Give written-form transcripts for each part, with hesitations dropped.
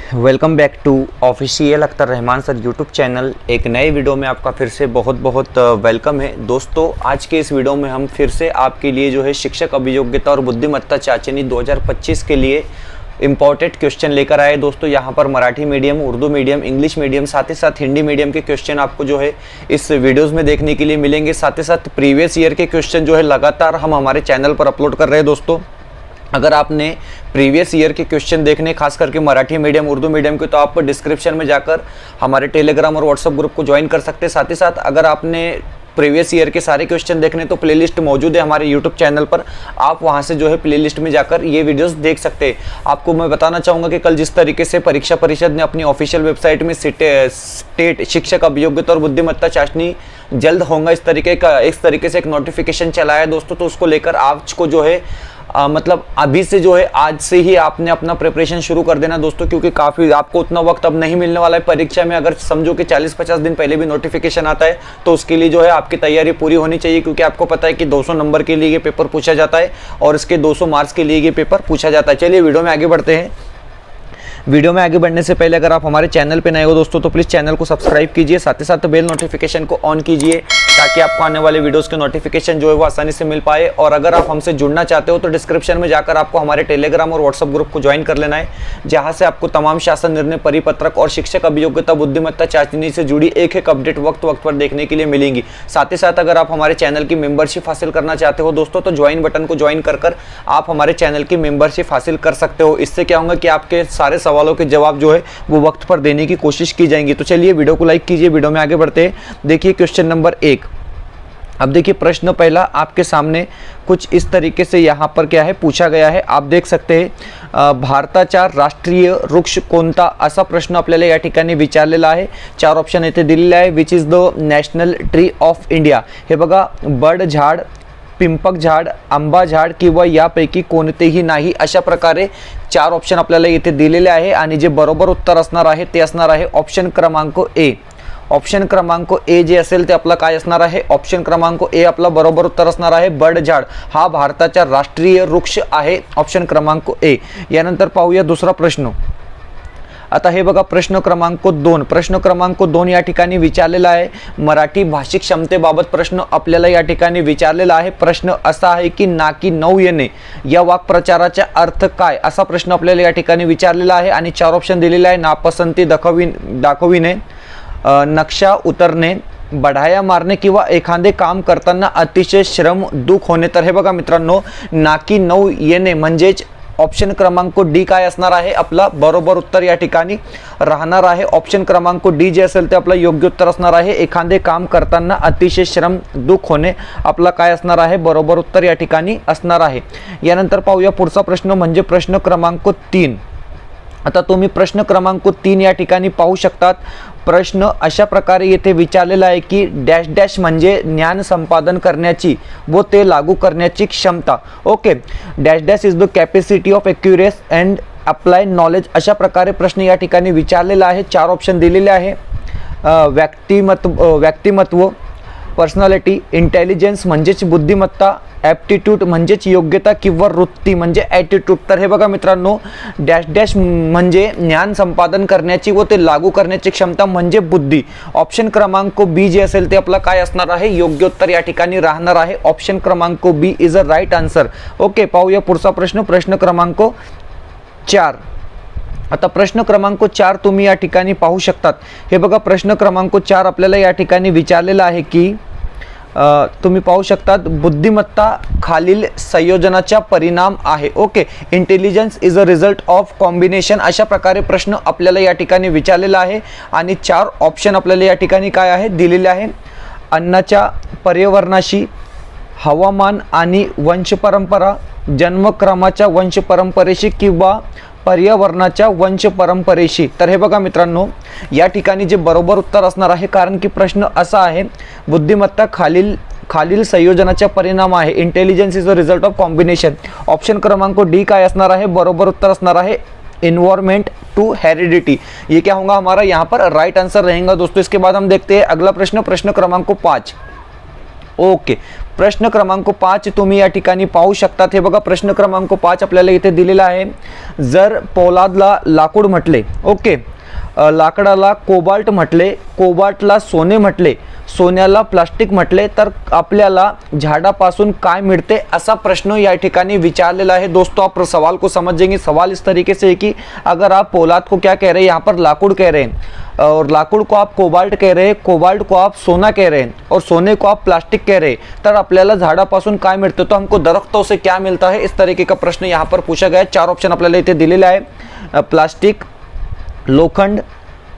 Welcome back to official Akhtar Rahman sir YouTube channel. एक नए video में आपका फिर से बहुत बहुत वेलकम है दोस्तों। आज के इस वीडियो में हम फिर से आपके लिए जो है शिक्षक अभियोग्यता और बुद्धिमत्ता चाचनी 2025 के लिए इंपॉर्टेंट क्वेश्चन लेकर आए दोस्तों। यहाँ पर Marathi medium, Urdu medium, English medium, साथ ही साथ हिंदी मीडियम के क्वेश्चन आपको जो है इस वीडियोस में देखने के लिए मिलेंगे। साथ ही साथ प्रीवियस ईयर के क्वेश्चन जो है लगातार हम हमारे चैनल पर अपलोड कर रहे हैं दोस्तों। अगर आपने प्रीवियस ईयर के क्वेश्चन देखने खास करके मराठी मीडियम, उर्दू मीडियम के, तो आप डिस्क्रिप्शन में जाकर हमारे टेलीग्राम और व्हाट्सएप ग्रुप को ज्वाइन कर सकते हैं। साथ ही साथ अगर आपने प्रीवियस ईयर के सारे क्वेश्चन देखने तो प्लेलिस्ट मौजूद है हमारे यूट्यूब चैनल पर, आप वहां से जो है प्लेलिस्ट में जाकर ये वीडियोस देख सकते हैं। आपको मैं बताना चाहूँगा कि कल जिस तरीके से परीक्षा परिषद ने अपनी ऑफिशियल वेबसाइट में स्टेट शिक्षक अभियोग्यता और बुद्धिमत्ता चाचनी जल्द होगा इस तरीके से एक नोटिफिकेशन चलाया दोस्तों, तो उसको लेकर आज को जो है मतलब अभी से जो है आज से ही आपने अपना प्रिपरेशन शुरू कर देना दोस्तों, क्योंकि काफ़ी आपको उतना वक्त अब नहीं मिलने वाला है परीक्षा में। अगर समझो कि 40-50 दिन पहले भी नोटिफिकेशन आता है तो उसके लिए जो है आपकी तैयारी पूरी होनी चाहिए, क्योंकि आपको पता है कि 200 नंबर के लिए ये पेपर पूछा जाता है और इसके 200 मार्क्स के लिए ये पेपर पूछा जाता है। चलिए वीडियो में आगे बढ़ते हैं। वीडियो में आगे बढ़ने से पहले अगर आप हमारे चैनल पर नए हो दोस्तों तो प्लीज़ चैनल को सब्सक्राइब कीजिए, साथ ही साथ बेल नोटिफिकेशन को ऑन कीजिए ताकि आपको आने वाले वीडियोस के नोटिफिकेशन जो है वो आसानी से मिल पाए। और अगर आप हमसे जुड़ना चाहते हो तो डिस्क्रिप्शन में जाकर आपको हमारे टेलीग्राम और व्हाट्सएप ग्रुप को ज्वाइन कर लेना है, जहां से आपको तमाम शासन निर्णय, परिपत्रक और शिक्षक अभियोग्यता बुद्धिमत्ता चाचनी से जुड़ी एक अपडेट वक्त पर देखने के लिए मिलेंगी। साथ ही साथ अगर आप हमारे चैनल की मेंबरशिप हासिल करना चाहते हो दोस्तों तो ज्वाइन बटन को ज्वाइन कर आप हमारे चैनल की मेंबरशिप हासिल कर सकते हो। इससे क्या होगा कि आपके सारे सवालों के जवाब जो है वो वक्त पर देने की कोशिश की जाएंगी। तो चलिए वीडियो को लाइक कीजिए, वीडियो में आगे बढ़ते हैं। देखिए क्वेश्चन नंबर 1। अब देखिए प्रश्न पहला आपके सामने कुछ इस तरीके से यहाँ पर क्या है पूछा गया है, आप देख सकते हैं। भारताचा राष्ट्रीय वृक्ष कोणता असा प्रश्न आपल्याला या ठिकाणी विचारलेला आहे। 4 ऑप्शन येथे दिलेले आहे। Which is the national tree of India. हे बघा, बड झाड, पिंपक झाड, आंबा झाड किंवा यापैकी कोणतेही नाही, अशा प्रकारे 4 ऑप्शन आपल्याला येथे दिलेले आहे आणि जे बरोबर उत्तर असणार आहे ते असणार आहे ऑप्शन क्रमांक ए। ऑप्शन क्रमांक ए जे असेल ते आपला काय असणार आहे, ऑप्शन क्रमांक ए आपला बरोबर उत्तर असणार आहे। बड झाड हा भारताचा राष्ट्रीय वृक्ष आहे, ऑप्शन क्रमांक ए। यानंतर पाहूया दुसरा प्रश्न। आता हे बघा प्रश्न क्रमांक 2। प्रश्न क्रमांक 2 या ठिकाणी विचारलेला आहे। मराठी भाषिक क्षमतेबाबत प्रश्न आपल्याला या ठिकाणी विचारलेला आहे। प्रश्न असा आहे की नाकी 9 येणे या वाक्प्रचाराचा अर्थ काय, असा प्रश्न आपल्याला या ठिकाणी विचारलेला आहे आणि 4 ऑप्शन दिलेले आहे। नापसंती दाखविणे, नक्षा उतरणे, बढाया मारणे किंवा एखादे काम करताना अतिशय श्रम दुःख होणे। तर हे बघा मित्रांनो, नाकी 9 येणे म्हणजेच ऑप्शन क्रमांक डी काय असणार आहे, आपला बरोबर उत्तर या ठिकाणी राहणार आहे। ऑप्शन क्रमांक डी जे असेल ते आपलं योग्य उत्तर असणार आहे। एखादे काम करताना अतिशय श्रम दुःख होणे आपला काय असणार आहे, बरोबर उत्तर या ठिकाणी असणार आहे। यानंतर पाहूया पुढचा प्रश्न म्हणजे प्रश्न क्रमांक 3। आता तुम्ही प्रश्न क्रमांक 3 या ठिकाणी पाहू शकतात। प्रश्न अशा प्रकारे येथे विचारलेला आहे की डॅश डॅश म्हणजे ज्ञान संपादन करण्याची व ते लागू करण्याची क्षमता। Okay, dash dash is the capacity of acquire and apply knowledge, अशा प्रकारे प्रश्न या ठिकाणी विचारलेला आहे। 4 ऑप्शन दिलेले आहे। व्यक्तिमत्व, पर्सनॅलिटी, इंटेलिजन्स म्हणजेच बुद्धिमत्ता, ॲप्टिट्यूड म्हणजेच योग्यता किंवा वृत्ती म्हणजे ॲटिट्यूड। तर हे बघा मित्रांनो, डॅश डॅश म्हणजे ज्ञान संपादन करण्याची व ते लागू करण्याची क्षमता म्हणजे बुद्धी। ऑप्शन क्रमांक बी जे असेल ते आपला काय असणार आहे, योग्य उत्तर या ठिकाणी राहणार आहे। ऑप्शन क्रमांक B is a right answer. Okay, पाहूया पुढचा प्रश्न, प्रश्न क्रमांक 4। आता प्रश्न क्रमांक 4 तुम्ही या ठिकाणी पाहू शकतात। हे बघा प्रश्न क्रमांक 4 आपल्याला या ठिकाणी विचारलेला आहे की तुम्ही पाहू शकतात बुद्धिमत्ता खालील संयोजनाचा परिणाम आहे। Okay, intelligence is a result of combination, अशा प्रकारे प्रश्न आपल्याला या ठिकाणी विचारलेला आहे आणि 4 ऑप्शन आपल्याला या ठिकाणी काय आहे दिलेले आहे। अन्नाच्या पर्यावरणाशी, हवामान आणि वंशपरंपरा, जन्मक्रमाच्या वंशपरंपरेशी किंवा पर्यावरणाच्या वंश परंपरेशी। तर हे बघा मित्रांनो, या ठिकाणी जे बरोबर उत्तर असणार आहे, कारण की प्रश्न असा आहे बुद्धिमत्ता खालील संयोजनाचा परिणाम आहे। Intelligence is a result of combination. Option क्रमांक डी काय असणार आहे, बरोबर उत्तर असणार आहे इन्वायरमेंट टू हेरिडिटी। ये क्या होगा हमारा यहाँ पर राइट आंसर रहेगा दोस्तों। इसके बाद हम देखते हैं अगला प्रश्न, प्रश्न क्रमांक 5। ओके, प्रश्न क्रमांक 5 तुम्ही या ठिकाणी पाहू शकतात. हे बघा प्रश्न क्रमांक 5 आपल्याला इथे दिलेला आहे. जर पोलादला लाकूड म्हटले, ओके, लाकडाला कोबाल्ट म्हटले, कोबाल्टला सोने म्हटले, सोन्याला प्लास्टिक म्हटले, तर आपल्याला झाडापासून काय मिळते, असा प्रश्न या ठिकाणी विचारलेला है. दोस्तों आप सवाल को समझेंगे. सवाल इस तरीके से है कि अगर आप पोलाद को क्या कह रहे हैं, यहाँ पर लाकूड कह रहे हैं, और लाकूड को आप कोबाल्ट कह रहे हैं, कोबाल्ट को आप सोना कह रहे हैं, और सोने को आप प्लास्टिक कह रहे हैं, तर आपल्याला झाडापासून काय मिळते, तो हमको दरख्तों से क्या मिलता है, इस तरीके का प्रश्न यहाँ पर पूछा गया है. 4 ऑप्शन आपल्याला इथे दिलेले आहे. प्लास्टिक, लोखंड,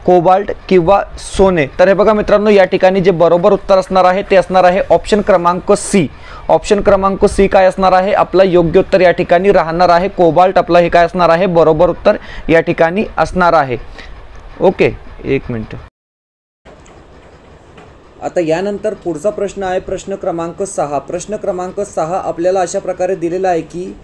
कोबाल्ट किंवा सोने. तर हे बघा मित्रांनो, या ठिकाणी जे बरोबर उत्तर असणार आहे ते असणार आहे ऑप्शन क्रमांक सी. ऑप्शन क्रमांक सी काय असणार आहे, आपला योग्य उत्तर या ठिकाणी राहणार आहे कोबाल्ट. आपला हे काय असणार आहे, बरोबर उत्तर या ठिकाणी असणार आहे. Okay, 1 minute. आता यानंतर पुढचा प्रश्न आहे प्रश्न क्रमांक 6. प्रश्न क्रमांक 6 आपल्याला अशा प्रकारे दिलेला आहे की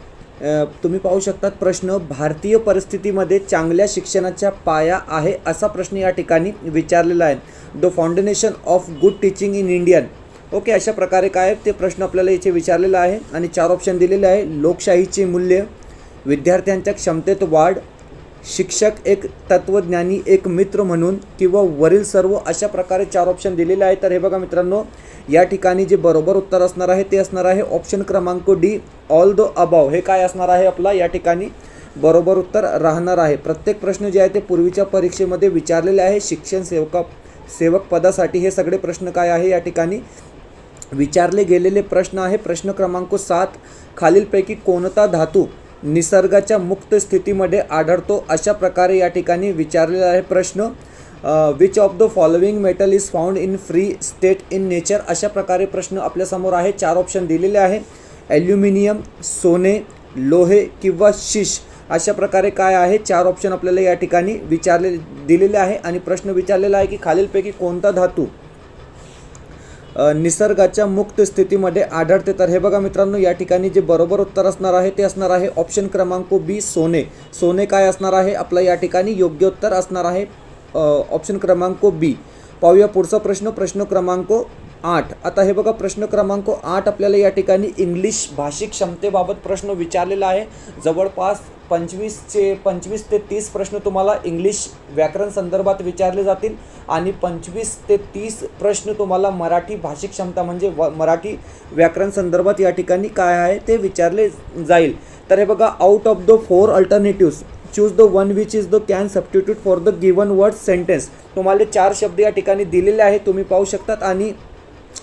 तुम्ही पाहू शकतात प्रश्न, भारतीय परिस्थितीमध्ये चांगल्या शिक्षणाचा पाया आहे असा प्रश्न या ठिकाणी विचारलेला आहे. The foundation of good teaching in Indian. Okay, अशा प्रकारे काय ते प्रश्न आपल्याला इथे विचारलेला आहे आणि 4 ऑप्शन दिलेले आहे. लोकशाहीचे मूल्य, विद्यार्थ्यांच्या क्षमतेत वाढ, शिक्षक एक तत्वज्ञानी एक मित्र म्हणून, किंवा वरील सर्व, अशा प्रकारे 4 ऑप्शन दिलेले आहे. तर हे बघा मित्रांनो, या ठिकाणी जे बरोबर उत्तर असणार आहे ते असणार आहे ऑप्शन क्रमांक डी, ऑल द अबाव. हे काय असणार आहे, आपला या ठिकाणी बरोबर उत्तर राहणार आहे. प्रत्येक प्रश्न जे आहे ते पूर्वीच्या परीक्षेमध्ये विचारलेले आहे. शिक्षण सेवक पदासाठी हे सगळे प्रश्न काय आहे, या ठिकाणी विचारले गेलेले प्रश्न आहे. प्रश्न क्रमांक 7, खालीलपैकी कोणता धातू निसर्गाच्या मुक्त स्थितीमध्ये आढळतो, अशा प्रकारे या ठिकाणी विचारलेला आहे प्रश्न. Which of the following metal is found in free state in nature. अशा प्रकारे प्रश्न आपल्यासमोर आहे. 4 ऑप्शन दिलेले आहे. ॲल्युमिनियम, सोने, लोहे किंवा शीश. अशा प्रकारे काय आहे, 4 ऑप्शन आपल्याला या ठिकाणी दिलेले आहे आणि प्रश्न विचारलेला आहे की खालीलपैकी कोणता धातू निसर्गाच्या मुक्त स्थितीमध्ये आढळते. तर हे बघा मित्रांनो, या ठिकाणी जे बरोबर उत्तर असणार आहे ते असणार आहे ऑप्शन क्रमांक बी, सोने. सोने काय असणार आहे, आपला या ठिकाणी योग्य उत्तर असणार आहे ऑप्शन क्रमांक बी. पाहूया पुढचा प्रश्न, प्रश्न क्रमांक 8. आता हे बघा प्रश्न क्रमांक 8 आपल्याला या ठिकाणी इंग्लिश भाषिक क्षमतेबाबत प्रश्न विचारलेला आहे. जवळपास 25 ते 30 प्रश्न तुम्हाला इंग्लिश व्याकरण संदर्भात विचारले जातील आणि 25 ते 30 प्रश्न तुम्हाला मराठी भाषिक क्षमता म्हणजे मराठी व्याकरण संदर्भात या ठिकाणी काय आहे ते विचारले जाईल. तर हे बघा, out of the 4 alternatives choose the one which is the can substitute for the given word sentence. तुम्हाला 4 शब्द या ठिकाणी दिलेले आहे, तुम्ही पाहू शकतात, आणि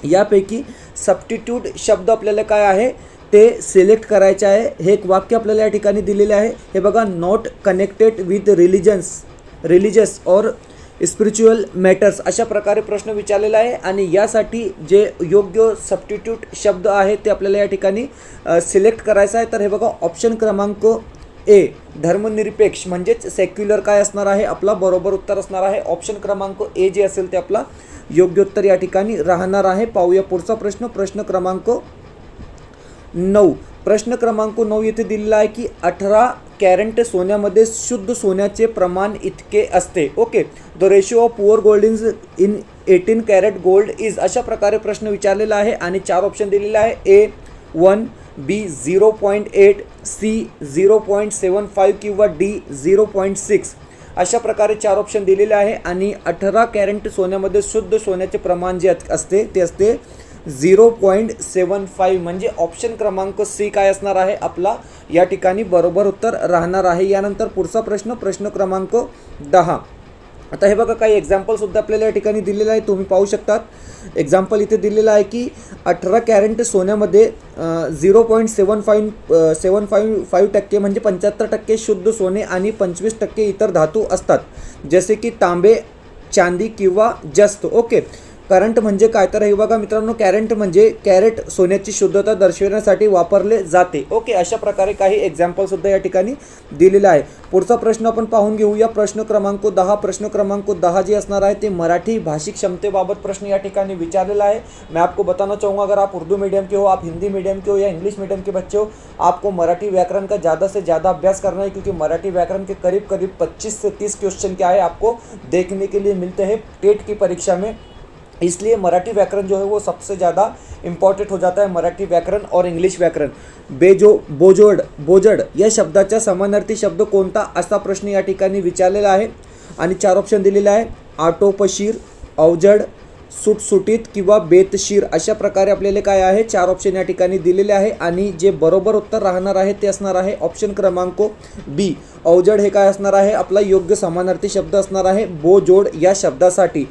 यापैकी सबस्टिट्यूट शब्द आपल्याला काय आहे ते सिलेक्ट करायचे आहे. हे एक वाक्य आपल्याला या ठिकाणी दिलेले आहे. हे बघा, नॉट कनेक्टेड विथ रिलिजियस और स्पिरिच्युअल मॅटर्स. अशा प्रकारे प्रश्न विचारलेला आहे आणि यासाठी जे योग्य सबस्टिट्यूट शब्द आहे ते आपल्याला या ठिकाणी सिलेक्ट करायचं आहे. तर हे बघा, ऑप्शन क्रमांक ए, धर्मनिरपेक्ष म्हणजेच सेक्युलर काय असणार आहे, आपला बरोबर उत्तर असणार आहे. ऑप्शन क्रमांक ए जे असेल ते आपला योग्य उत्तर या ठिकाणी राहणार आहे. पाहूया पुढचा प्रश्न, प्रश्न क्रमांक 9. प्रश्न क्रमांक 9 येथे दिलेला आहे की 18 कॅरेट सोन्यामध्ये शुद्ध सोन्याचे प्रमाण इतके असते. Okay, the ratio of pure gold in 18 carat gold is. अशा प्रकारे प्रश्न विचारलेला आहे आणि 4 ऑप्शन दिलेले आहे. ए 1, बी 0.8, सी 0.75 किंवा डी 0.6. अशा प्रकारे 4 ऑप्शन दिलेले आहे आणि 18 कॅरेट सोन्यामध्ये शुद्ध सोन्याचे प्रमाण जे असते ते असते 0.75. म्हणजे ऑप्शन क्रमांक सी काय असणार आहे, आपला या ठिकाणी बरोबर उत्तर राहणार आहे. यानंतर पुढचा प्रश्न, प्रश्न क्रमांक 10. आता हे बघा, काही एक्झाम्पलसुद्धा आपल्याला या ठिकाणी दिलेलं आहे, तुम्ही पाहू शकतात. एक्झाम्पल इथे दिलेलं आहे की 18 कॅरेट सोन्यामध्ये 0.75% म्हणजे 75% शुद्ध सोने आणि 25% इतर धातू असतात, जसे की तांबे, चांदी किंवा जस्त. ओके, करंट म्हणजे काय, तर हे बघा मित्रांनो, कॅरेट म्हणजे कॅरेट सोन्याची शुद्धता दर्शविण्यासाठी वापरले जाते. ओके, अशा प्रकारे काही एक्झाम्पलसुद्धा या ठिकाणी दिलेला आहे. पुढचा प्रश्न आपण पाहून घेऊया, प्रश्न क्रमांक 10. प्रश्न क्रमांक 10 जे असणार आहे ते मराठी भाषिक क्षमतेबाबत प्रश्न या ठिकाणी विचारलेला है. मैं आपको बताना चाहूँगा, अगर आप उर्दू मीडियम के हो, आप हिंदी मीडियम के हो या इंग्लिश मीडियम के बच्चे हो, आपको मराठी व्याकरण का ज़्यादा से ज़्यादा अभ्यास करना है, क्योंकि मराठी व्याकरण के करीब 25 से 30 क्वेश्चन क्या है आपको देखने के लिए मिलते हैं टेट की परीक्षा में. इसलिए मराठी व्याकरण जो है वो सबसे ज़्यादा इम्पॉर्टंट हो जाता है, मराठी व्याकरण और इंग्लिश व्याकरण। बोजड या शब्दाचा समानार्थी शब्द कोणता असा प्रश्न या ठिकाणी विचारलेला आहे आणि 4 ऑप्शन दिलेले आहे, आटोपशीर, अवजड, सुटसुटीत किंवा बेतशीर। अशा प्रकारे आपल्याला काय आहे 4 ऑप्शन या ठिकाणी दिलेले आहे आणि जे बरोबर उत्तर राहणार आहे ते असणार आहे ऑप्शन क्रमांक बी, अवजड हे काय असणार आहे आपला योग्य समानार्थी शब्द असणार आहे बोजोड या शब्दासाठी।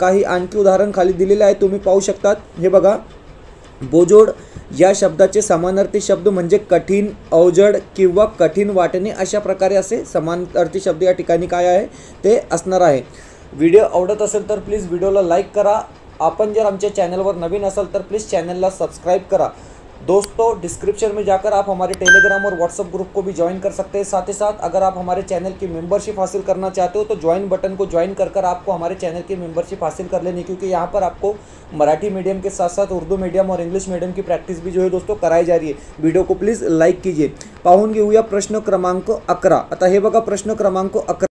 काही आणखी उदाहरण खाली दिलेले आहे, तुम्ही पाहू शकतात। हे बघा, बोजोड या शब्दाचे समानार्थी शब्द म्हणजे कठीण, अवजड किंवा कठीण वाटणे, अशा प्रकारे असे समानार्थी शब्द या ठिकाणी काय आहे ते असणार आहे। व्हिडिओ आवडत असेल तर प्लीज़ व्हिडिओला लाईक करा। आपण जर आमच्या चॅनलवर नवीन असाल तर प्लीज़ चैनल सब्सक्राइब करा। दोस्तों डिस्क्रिप्शन में जाकर आप हमारे टेलीग्राम और व्हाट्सएप ग्रुप को भी ज्वाइन कर सकते हैं। साथ ही साथ अगर आप हमारे चैनल की मेंबरशिप हासिल करना चाहते हो तो ज्वाइन बटन को ज्वाइन कर आपको हमारे चैनल की मेंबरशिप हासिल कर लेनी, क्योंकि यहाँ पर आपको मराठी मीडियम के साथ साथ उर्दू मीडियम और इंग्लिश मीडियम की प्रैक्टिस भी जो है दोस्तों कराई जा रही है। वीडियो को प्लीज़ लाईक कीजिए। पाहून घेऊया प्रश्न क्रमांक 11। आता हे बघा प्रश्न क्रमांक 11।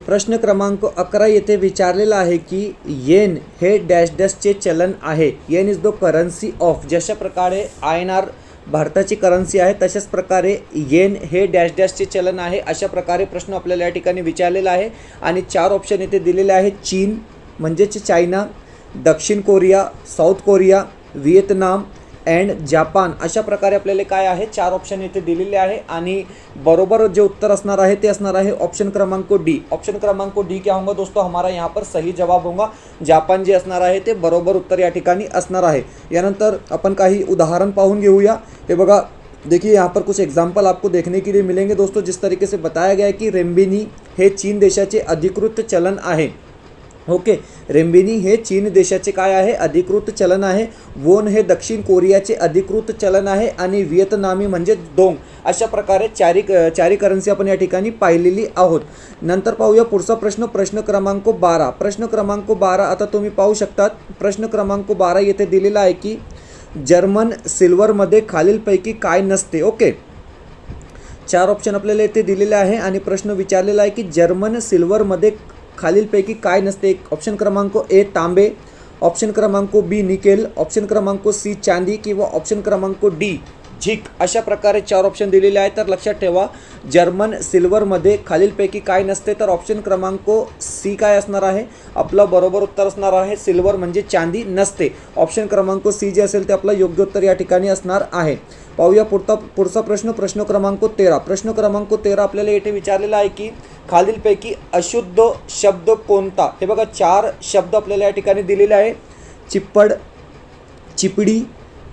प्रश्न क्रमांक 11 येथे विचारलेला आहे की येन हे डॅश डॅशचे चलन आहे। येन इज द करन्सी ऑफ। जशा प्रकारे INR भारताची करन्सी आहे तशाच प्रकारे येन हे डॅश डॅशचे चलन आहे। अशा प्रकारे प्रश्न आपल्याला या ठिकाणी विचारलेला आहे आणि 4 ऑप्शन येथे दिलेले आहेत, चीन म्हणजेच चायना, दक्षिण Korea, south Korea, Vietnam and Japan. अशा प्रकारे आपल्याला काय आहे 4 ऑप्शन येथे दिलेले आहे आणि बरोबर जे उत्तर असणार आहे ते असणार आहे ऑप्शन क्रमांक डी। ऑप्शन क्रमांक डी क्या होगा दोस्तों, हमारा यहाँ पर सही जवाब होगा। जापान जे असणार आहे ते बरोबर उत्तर या ठिकाणी असणार आहे। यानंतर आपण काही उदाहरण पाहून घेऊया। हे बघा, देखिए यहाँ पर कुछ एग्जाम्पल आपको देखने के लिए मिलेंगे दोस्तों। जिस तरीके से बताया गया है कि रेम्बिनी हे चीन देशाचे अधिकृत चलन आहे। ओके, रेम्बिनी हे चीन देशाचे काय आहे अधिकृत चलन आहे। वोन हे दक्षिण कोरियाचे अधिकृत चलन आहे आणि व्हिएतनामी म्हणजे दोंग। अशा प्रकारे चारी करन्सी आपण या ठिकाणी पाहिलेली आहोत। नंतर पाहूया पुढचा प्रश्न, प्रश्न क्रमांक 12। प्रश्न क्रमांक 12 आता तुम्ही पाहू शकतात। प्रश्न क्रमांक 12 येथे दिलेला आहे की जर्मन सिल्वरमध्ये खालीलपैकी काय नसते। ओके, 4 ऑप्शन आपल्याला येथे दिलेले आहे आणि प्रश्न विचारलेला आहे की जर्मन सिल्वरमध्ये खालीलपैकी काय नसते। ऑप्शन क्रमांक ए तांबे, ऑप्शन क्रमांक बी निकेल, ऑप्शन क्रमांक सी चांदी किंवा ऑप्शन क्रमांक डी झिक। अशा प्रकारे 4 ऑप्शन दिलेले आहेत। तर लक्षात ठेवा, जर्मन सिल्वरमध्ये खालीलपैकी काय नसते, तर ऑप्शन क्रमांक सी काय असणार आहे आपला बरोबर उत्तर असणार आहे। सिल्वर म्हणजे चांदी नसते। ऑप्शन क्रमांक सी जे असेल ते आपलं योग्य उत्तर या ठिकाणी असणार आहे। पाहूया पुढचा प्रश्न, प्रश्न क्रमांक 13। प्रश्न क्रमांक 13 आपल्याला येथे विचारलेला आहे की खालीलपैकी अशुद्ध शब्द कोणता। हे बघा 4 शब्द आपल्याला या ठिकाणी दिलेले आहे, चिप्पड, चिपडी,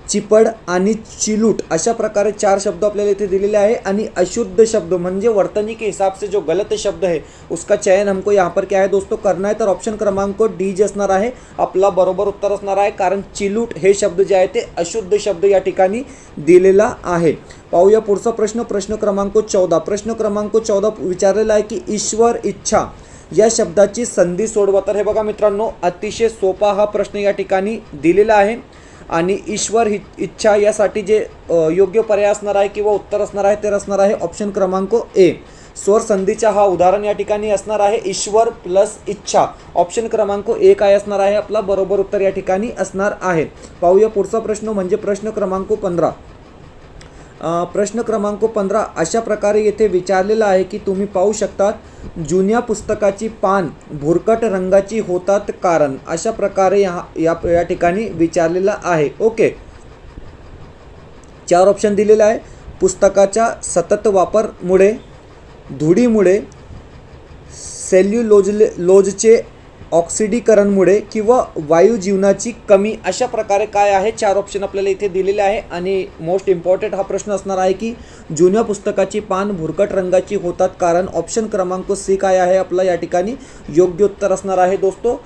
चिपड आणि चिलूट। अशा प्रकारे 4 शब्द आपल्याला इथे दिलेले आहे आणि अशुद्ध शब्द म्हणजे वर्तनी के हिसाब से जो गलत शब्द है उसका चयन हमको यहाँ पर क्या है दोस्तों करना है। तर ऑप्शन क्रमांक डी जे असणार आहे आपला बरोबर उत्तर असणार आहे, कारण चिलूट हे शब्द जे आहे ते अशुद्ध शब्द या ठिकाणी दिलेला आहे। पाहूया पुढचा प्रश्न, प्रश्न क्रमांक 14। प्रश्न क्रमांक 14 विचारलेला आहे की ईश्वर इच्छा या शब्दाची संधी सोडवा। तर हे बघा मित्रांनो, अतिशय सोपा हा प्रश्न या ठिकाणी दिलेला आहे आणि ईश्वर इच्छा यासाठी जे योग्य पर्याय असणार आहे किंवा उत्तर असणार आहे ते असणार आहे ऑप्शन क्रमांक ए। स्वर संधीचा हा उदाहरण या ठिकाणी असणार आहे ईश्वर प्लस इच्छा। ऑप्शन क्रमांक ए काय असणार आहे आपला बरोबर उत्तर या ठिकाणी असणार आहे। पाहूया पुढचा प्रश्न म्हणजे प्रश्न क्रमांक 15। प्रश्न क्रमांक 15 अशा प्रकारे येथे विचारलेला आहे की तुम्ही पाहू शकता जुन्या पुस्तकाची पान भुरकट रंगाची होतात कारण। अशा प्रकारे या ठिकाणी विचारलेला आहे। ओके, 4 ऑप्शन दिलेले आहे, पुस्तकाच्या सतत वापरामुळे, धुळीमुळे, सेल्युलोजचे ऑक्सिडीकरणमुळे किंवा वायू जीवनाची कमी। अशा प्रकारे काय आहे 4 ऑप्शन आपल्याला इथे दिलेले आहे आणि मोस्ट इम्पॉर्टंट हा प्रश्न असणार आहे की जुन्या पुस्तकाची पान भुरकट रंगाची होतात कारण। ऑप्शन क्रमांक सी काय आहे आपला या ठिकाणी योग्य उत्तर असणार आहे दोस्तों,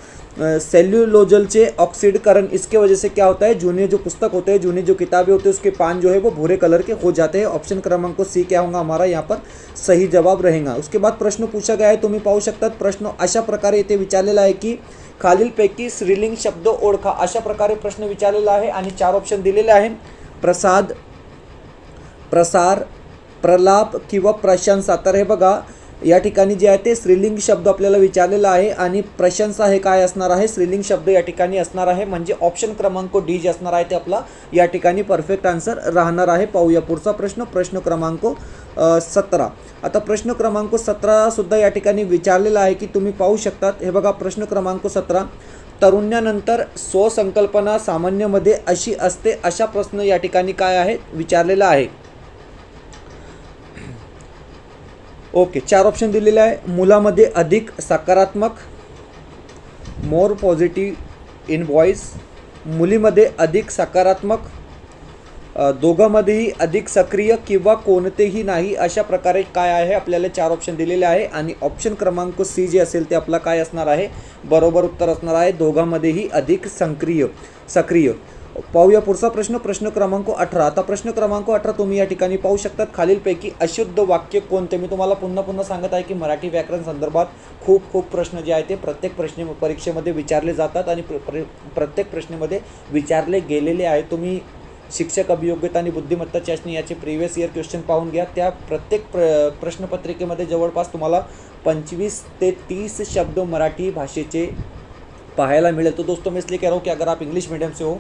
सेल्युलोजल ऑक्सीडकरण। इसके वजह से क्या होता है, जूने जो पुस्तक होते हैं, जूनी जो किताबें होती है उसके पान जो है वो भूरे कलर के हो जाते हैं। ऑप्शन क्रमांक सी क्या होगा हमारा यहाँ पर सही जवाब रहेगा। उसके बाद प्रश्न पूछा गया है, तुम्ही पाहू शकतात प्रश्न अशा प्रकारे इथे विचारलेला आहे की खालीलपैकी स्त्रीलिंग शब्द ओळखा। अशा प्रकारे प्रश्न विचारलेला आहे आणि 4 ऑप्शन दिलेले आहे, प्रसाद, प्रसार, प्रलाप किंवा प्रशंसा। तर हे बघा या ठिकाणी जे आहे ते स्त्रीलिंग शब्द आपल्याला विचारलेला आहे आणि प्रशंसा हे काय असणार आहे, स्त्रीलिंग शब्द या ठिकाणी असणार आहे, म्हणजे ऑप्शन क्रमांक डी जे असणार आहे ते आपला या ठिकाणी परफेक्ट आन्सर राहणार आहे. पाहूया पुढचा प्रश्न, प्रश्न क्रमांक 17. आता प्रश्न क्रमांक 17 सुद्धा या ठिकाणी विचारलेला आहे की तुम्ही पाहू शकतात. हे बघा प्रश्न क्रमांक 17, तरुण्यानंतर स्वसंकल्पना सामान्यमध्ये अशी असते अशा प्रश्न या ठिकाणी काय आहे विचारलेला आहे. ओके, 4 ऑप्शन दिलेले आहे. मुलामध्ये अधिक सकारात्मक, मोर पॉझिटिव्ह इन बॉईज, मुलीमध्ये अधिक सकारात्मक, दोघांमध्येही अधिक सक्रिय किंवा कोणतेही नाही, अशा प्रकारे काय आहे आपल्याला 4 ऑप्शन दिलेले आहे आणि ऑप्शन क्रमांक सी जे असेल ते आपला काय असणार आहे, बरोबर उत्तर असणार आहे दोघांमध्येही अधिक सक्रिय. पाहूया पुढचा प्रश्न, प्रश्न क्रमांक 18. आता प्रश्न क्रमांक 18 तुम्ही या ठिकाणी पाहू शकतात. खालीलपैकी अशुद्ध वाक्य कोणते. मी तुम्हाला पुन्हा सांगत आहे की मराठी व्याकरण संदर्भात खूप प्रश्न जे आहे ते प्रत्येक प्रश्न परीक्षेमध्ये विचारले जातात आणि प्रत्येक प्रश्नामध्ये विचारले गेलेले आहे. तुम्ही शिक्षक अभियोग्यता आणि बुद्धिमत्ता चाचणी याचे प्रिव्हियस इयर क्वेश्चन पाहून घ्या. त्या प्रत्येक प्रश्नपत्रिकेमध्ये जवळपास तुम्हाला 25 ते 30 शब्द मराठी भाषेचे पाहायला मिले. तो दोस्तों मैं इसलिए कह रहा हूँ कि अगर आप इंग्लिश मीडियम से हो,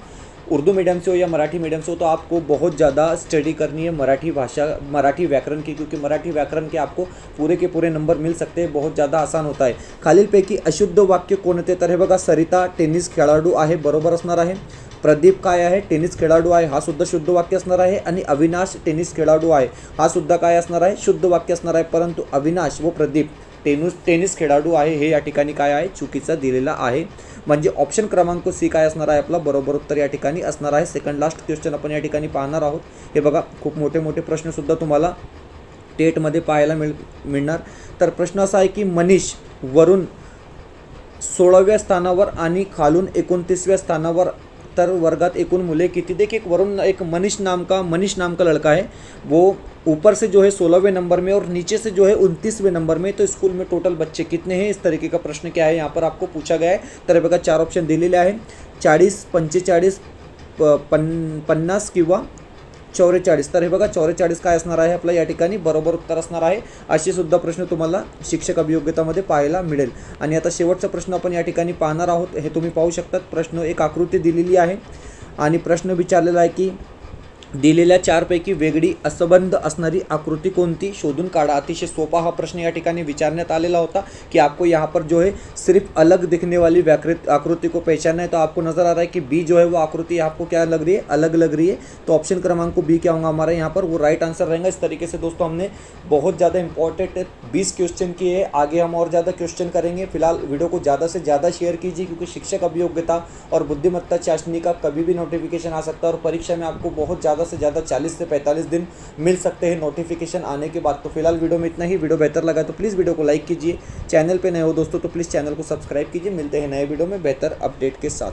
उर्दू मीडियम से हो या मराठी मीडियम से हो तो आपको बहुत ज़्यादा स्टडी करनी है मराठी भाषा, मराठी व्याकरण की, क्योंकि मराठी व्याकरण के आपको पूरे के पूरे नंबर मिल सकते हैं. बहुत ज़्यादा आसान होता है. खालीलपैकी अशुद्ध वाक्य कोणते. तर हे बघा, सरिता टेनिस खेळाडू आहे, बरोबर असणार आहे. प्रदीप काय आहे, टेनिस खेळाडू आहे, हा सुद्धा शुद्ध वाक्य असणार आहे. आणि अविनाश टेनिस खेळाडू आहे, हा सुद्धा काय असणार आहे, शुद्ध वाक्य असणार आहे. परंतु अविनाश व प्रदीप टेनिस खेळाडू आहे हे या ठिकाणी काय आहे, चुकीचा दिलेला आहे. म्हणजे ऑप्शन क्रमांक सी काय असणार आहे आपला बरोबर उत्तर या ठिकाणी असणार आहे. सेकंड लास्ट क्वेश्चन आपण या ठिकाणी पाहणार आहोत. हे बघा, खूप मोठे प्रश्नसुद्धा तुम्हाला टेटमध्ये पाहायला मिळणार. तर प्रश्न असा आहे की मनीष वरून 16व्या स्थानावर आणि खालून 29व्या स्थानावर, तर वर्गात एकूण मुले किती. देखिए वरुण एक मनीष नाम का लड़का है, वो ऊपर से जो है 16वें नंबर में और नीचे से जो है 29वें नंबर में. तो स्कूल में टोटल बच्चे कितने हैं, इस तरीके का प्रश्न क्या है यहाँ पर आपको पूछा गया है. तर बघा 4 ऑप्शन दिलेले आहे, 40, 45, 50 किंवा 44. तर हे बघा 44 काय असणार आहे आपला या ठिकाणी बरोबर उत्तर असणार आहे. असे सुद्धा प्रश्न तुम्हाला शिक्षक अभियोग्यतामध्ये पाहायला मिळेल. आणि आता शेवटचा प्रश्न आपण या ठिकाणी पाहणार आहोत. हे तुम्ही पाहू शकतात. प्रश्न एक आकृती दिलेली आहे आणि प्रश्न विचारलेला आहे की दिलेल्या 4 पैकी वेगळी असंबंध असणारी आकृति कोणती शोधून काढा. अतिशय सोपा हा प्रश्न या ठिकाणी विचारण्यात आलेला होता कि आपको यहाँ पर जो है सिर्फ अलग दिखने वाली व्याकृत आकृति को पहचानना है. तो आपको नजर आ रहा है कि बी जो है वो आकृति आपको क्या लग रही है, अलग लग रही है. तो ऑप्शन क्रमांक बी क्या होगा हमारा यहाँ पर, वो राइट आंसर रहेगा. इस तरीके से दोस्तों हमने बहुत ज़्यादा इंपॉर्टेंट 20 क्वेश्चन किए हैं. आगे हम और ज़्यादा क्वेश्चन करेंगे. फिलहाल वीडियो को ज़्यादा से ज़्यादा शेयर कीजिए क्योंकि शिक्षक अभियोग्यता और बुद्धिमत्ता चाशनी का कभी भी नोटिफिकेशन आ सकता है और परीक्षा में आपको बहुत ज़्यादा से ज़्यादा 40 से 45 दिन मिल सकते हैं नोटिफिकेशन आने के बाद. तो फिलहाल वीडियो में इतना ही. वीडियो बेहतर लगा तो प्लीज़ वीडियो को लाइक कीजिए. चैनल पे नए हो दोस्तों तो प्लीज़ चैनल को सब्सक्राइब कीजिए. मिलते हैं नए वीडियो में बेहतर अपडेट के साथ.